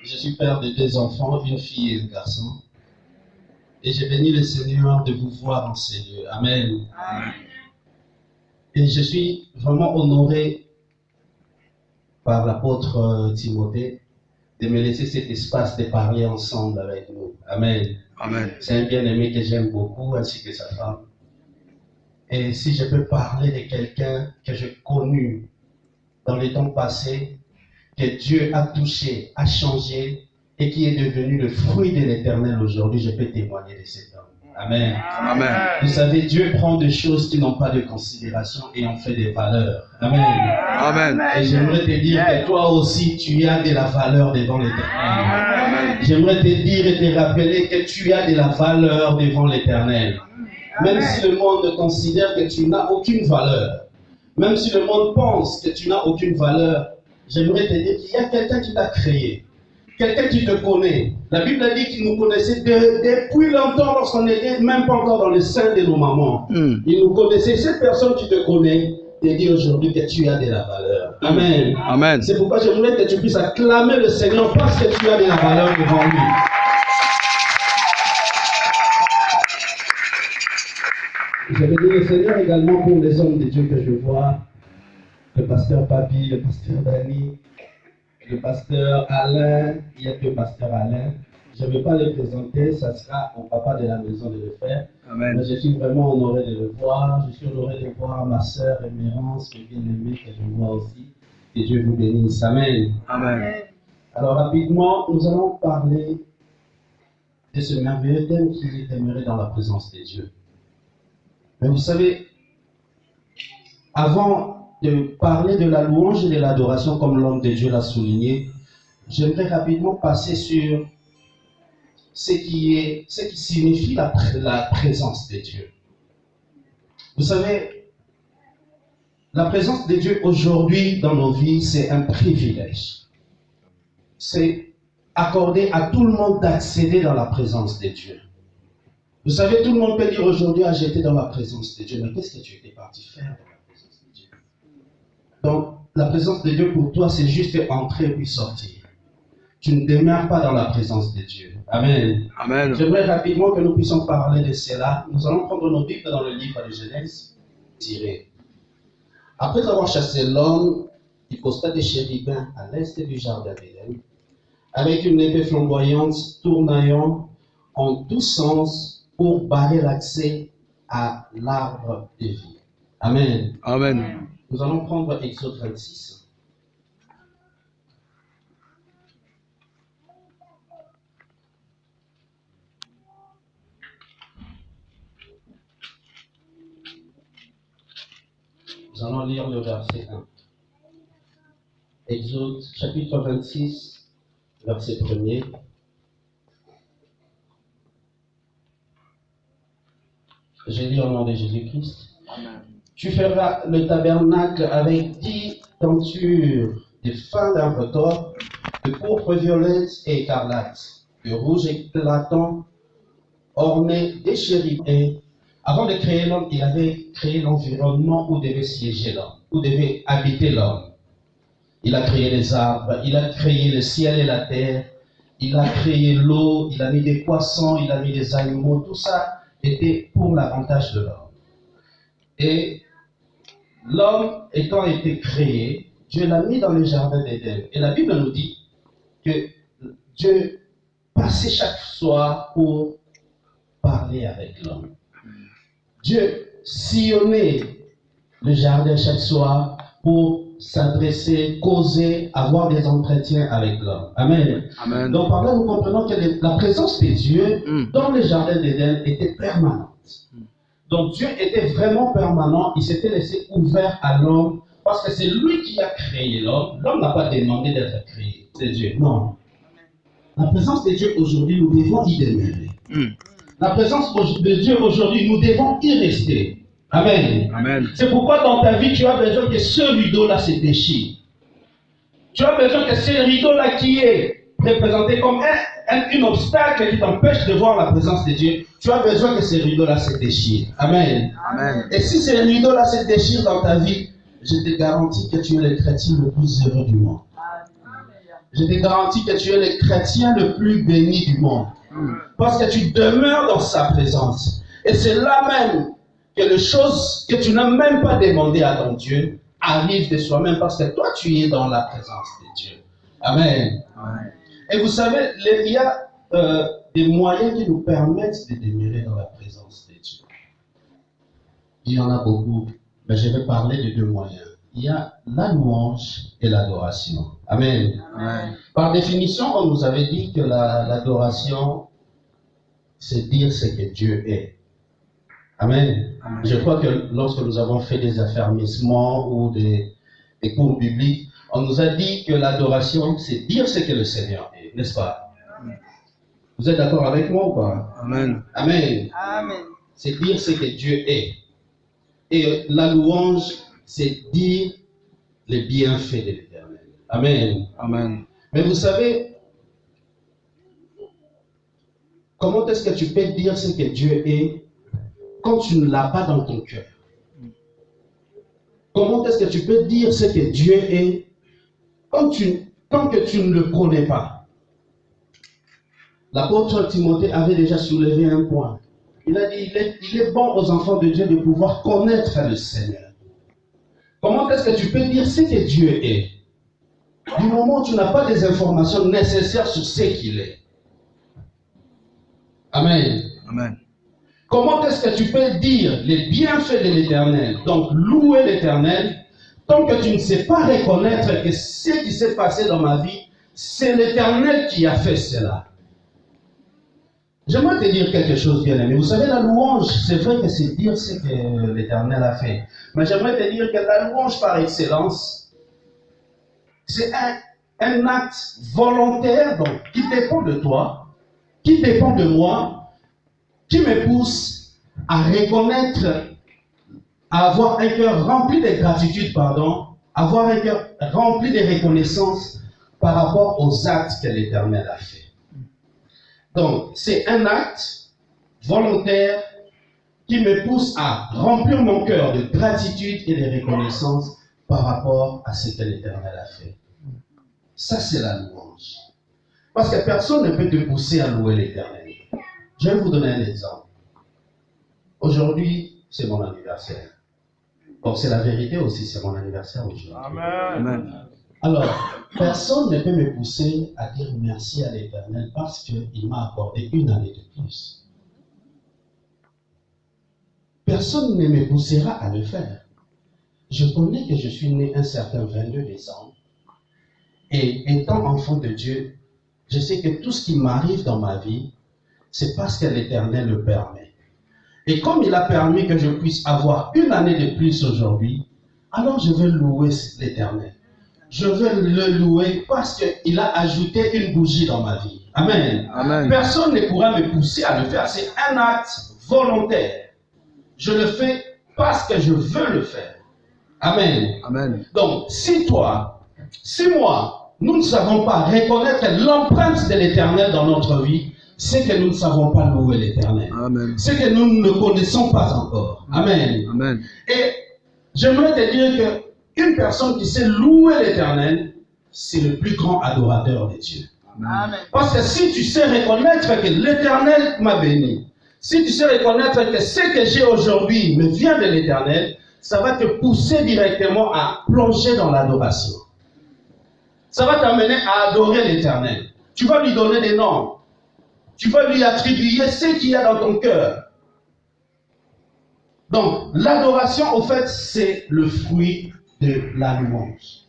Je suis père de 2 enfants, une fille et un garçon. Et j'ai béni le Seigneur de vous voir en ces lieux. Amen. Amen. Et je suis vraiment honoré par l'apôtre Timothée de me laisser cet espace de parler ensemble avec nous. Amen. Amen. C'est un bien-aimé que j'aime beaucoup, ainsi que sa femme. Et si je peux parler de quelqu'un que j'ai connu dans les temps passés, que Dieu a touché, a changé, et qui est devenu le fruit de l'Éternel aujourd'hui, je peux témoigner de cet homme. Amen. Amen. Vous savez, Dieu prend des choses qui n'ont pas de considération et en fait des valeurs. Amen. Amen. Et j'aimerais te dire que toi aussi, tu as de la valeur devant l'Éternel. J'aimerais te dire et te rappeler que tu as de la valeur devant l'Éternel. Même si le monde considère que tu n'as aucune valeur, même si le monde pense que tu n'as aucune valeur, j'aimerais te dire qu'il y a quelqu'un qui t'a créé. Quelqu'un qui te connaît. La Bible a dit qu'il nous connaissait depuis longtemps lorsqu'on n'était même pas encore dans le sein de nos mamans. Il nous connaissait. Cette personne qui te connaît te dit aujourd'hui que tu as de la valeur. Amen. Amen. C'est pourquoi j'aimerais que tu puisses acclamer le Seigneur parce que tu as de la valeur devant lui. Je vais dire le Seigneur également pour les hommes de Dieu que je vois. Le pasteur Papi, le pasteur Dani, le pasteur Alain, il y a que le pasteur Alain. Je ne vais pas le présenter, ça sera au papa de la maison de le faire. Amen. Mais je suis vraiment honoré de le voir. Je suis honoré de voir ma sœur Émérance, qui est bien aimée, que je vois aussi. Que Dieu vous bénisse. Amen. Amen. Alors rapidement, nous allons parler de ce merveilleux thème qui est demeuré dans la présence de Dieu. Mais vous savez, avant de parler de la louange et de l'adoration, comme l'homme de Dieu l'a souligné, j'aimerais rapidement passer sur ce qui signifie la présence de Dieu. Vous savez, la présence de Dieu aujourd'hui dans nos vies, c'est un privilège. C'est accordé à tout le monde d'accéder dans la présence de Dieu. Vous savez, tout le monde peut dire aujourd'hui, ah, j'étais dans la présence de Dieu, mais qu'est-ce que tu étais parti faire dans la présence de Dieu? Donc, la présence de Dieu pour toi, c'est juste entrer puis sortir. Tu ne demeures pas dans la présence de Dieu. Amen. Amen. J'aimerais rapidement que nous puissions parler de cela. Nous allons prendre nos Bibles dans le livre de Genèse, tiré. Après avoir chassé l'homme, il posta des chérubins à l'est du jardin d'Éden, avec une épée flamboyante tournoyant en tous sens pour barrer l'accès à l'arbre de vie. Amen. Amen. Nous allons prendre Exode 26. Nous allons lire le verset 1. Exode chapitre 26, verset 1er. Je lis au nom de Jésus-Christ. Amen. Tu feras le tabernacle avec 10 tentures de fin d'arbre de pourpre violette et écarlate, de rouge éclatant, orné des chérubins. Avant de créer l'homme, il avait créé l'environnement où devait siéger l'homme, où devait habiter l'homme. Il a créé les arbres, il a créé le ciel et la terre, il a créé l'eau, il a mis des poissons, il a mis des animaux, tout ça était pour l'avantage de l'homme. Et l'homme étant été créé, Dieu l'a mis dans le jardin d'Éden. Et la Bible nous dit que Dieu passait chaque soir pour parler avec l'homme. Dieu sillonnait le jardin chaque soir pour s'adresser, causer, avoir des entretiens avec l'homme. Amen. Amen. Donc par là, nous comprenons que la présence de Dieu dans le jardin d'Éden était permanente. Donc Dieu était vraiment permanent, il s'était laissé ouvert à l'homme parce que c'est lui qui a créé l'homme. L'homme n'a pas demandé d'être créé, c'est Dieu. Non. La présence de Dieu aujourd'hui, nous devons y demeurer. La présence de Dieu aujourd'hui, nous devons y rester. Amen. Amen. C'est pourquoi dans ta vie, tu as besoin que ce rideau-là se déchire. Tu as besoin que ce rideau-là qui est représenté comme un obstacle qui t'empêche de voir la présence de Dieu, tu as besoin que ce rideau-là se déchire. Amen. Amen. Et si ce rideau-là se déchire dans ta vie, je te garantis que tu es le chrétien le plus heureux du monde. je te garantis que tu es le chrétien le plus béni du monde. Parce que tu demeures dans sa présence. Et c'est là même que les choses que tu n'as même pas demandées à ton Dieu arrivent de soi-même parce que toi, tu es dans la présence de Dieu. Amen. Amen. Et vous savez, il y a des moyens qui nous permettent de demeurer dans la présence de Dieu. Il y en a beaucoup, mais je vais parler de deux moyens. Il y a la louange et l'adoration. Amen. Amen. Par définition, on nous avait dit que l'adoration, c'est dire ce que Dieu est. Amen. Amen. Je crois que lorsque nous avons fait des affermissements ou des cours bibliques, on nous a dit que l'adoration, c'est dire ce que le Seigneur est, n'est-ce pas? Vous êtes d'accord avec moi ou pas? Amen. Amen. Amen. C'est dire ce que Dieu est. Et la louange, c'est dire les bienfaits de l'Éternel. Amen. Amen. Mais vous savez, comment est-ce que tu peux dire ce que Dieu est quand tu ne l'as pas dans ton cœur? Comment est-ce que tu peux dire ce que Dieu est tant que tu ne le connais pas? L'apôtre Timothée avait déjà soulevé un point. Il a dit, il est bon aux enfants de Dieu de pouvoir connaître le Seigneur. Comment est-ce que tu peux dire ce que Dieu est du moment où tu n'as pas des informations nécessaires sur ce qu'il est? Amen. Amen. Comment est-ce que tu peux dire les bienfaits de l'Éternel, donc louer l'Éternel, tant que tu ne sais pas reconnaître que ce qui s'est passé dans ma vie, c'est l'Éternel qui a fait cela? J'aimerais te dire quelque chose, bien-aimé. Vous savez, la louange, c'est vrai que c'est dire ce que l'Éternel a fait. Mais j'aimerais te dire que la louange par excellence, c'est un acte volontaire donc, qui dépend de toi, qui dépend de moi, qui me pousse à reconnaître, à avoir un cœur rempli de gratitude, avoir un cœur rempli de reconnaissance par rapport aux actes que l'Éternel a fait. Donc, c'est un acte volontaire qui me pousse à remplir mon cœur de gratitude et de reconnaissance par rapport à ce que l'Éternel a fait. Ça, c'est la louange. Parce que personne ne peut te pousser à louer l'Éternel. Je vais vous donner un exemple. Aujourd'hui, c'est mon anniversaire. Donc, c'est la vérité aussi, c'est mon anniversaire aujourd'hui. Amen. Alors, personne ne peut me pousser à dire merci à l'Éternel parce qu'il m'a accordé une année de plus. Personne ne me poussera à le faire. Je connais que je suis né un certain 22 décembre. Et étant enfant de Dieu, je sais que tout ce qui m'arrive dans ma vie, c'est parce que l'Éternel le permet. Et comme il a permis que je puisse avoir une année de plus aujourd'hui, alors je vais louer l'Éternel. Je vais le louer parce qu'il a ajouté une bougie dans ma vie. Amen. Amen. Personne ne pourra me pousser à le faire. C'est un acte volontaire. Je le fais parce que je veux le faire. Amen. Amen. Donc, si moi, nous ne savons pas reconnaître l'empreinte de l'Éternel dans notre vie, c'est que nous ne savons pas louer l'Éternel. Amen. C'est que nous ne connaissons pas encore. Amen. Amen. Et j'aimerais te dire que une personne qui sait louer l'Éternel, c'est le plus grand adorateur de Dieu. Amen. Parce que si tu sais reconnaître que l'Éternel m'a béni, si tu sais reconnaître que ce que j'ai aujourd'hui me vient de l'Éternel, ça va te pousser directement à plonger dans l'adoration. Ça va t'amener à adorer l'Éternel. Tu vas lui donner des noms. Tu vas lui attribuer ce qu'il y a dans ton cœur. Donc, l'adoration, au fait, c'est le fruit de la louange.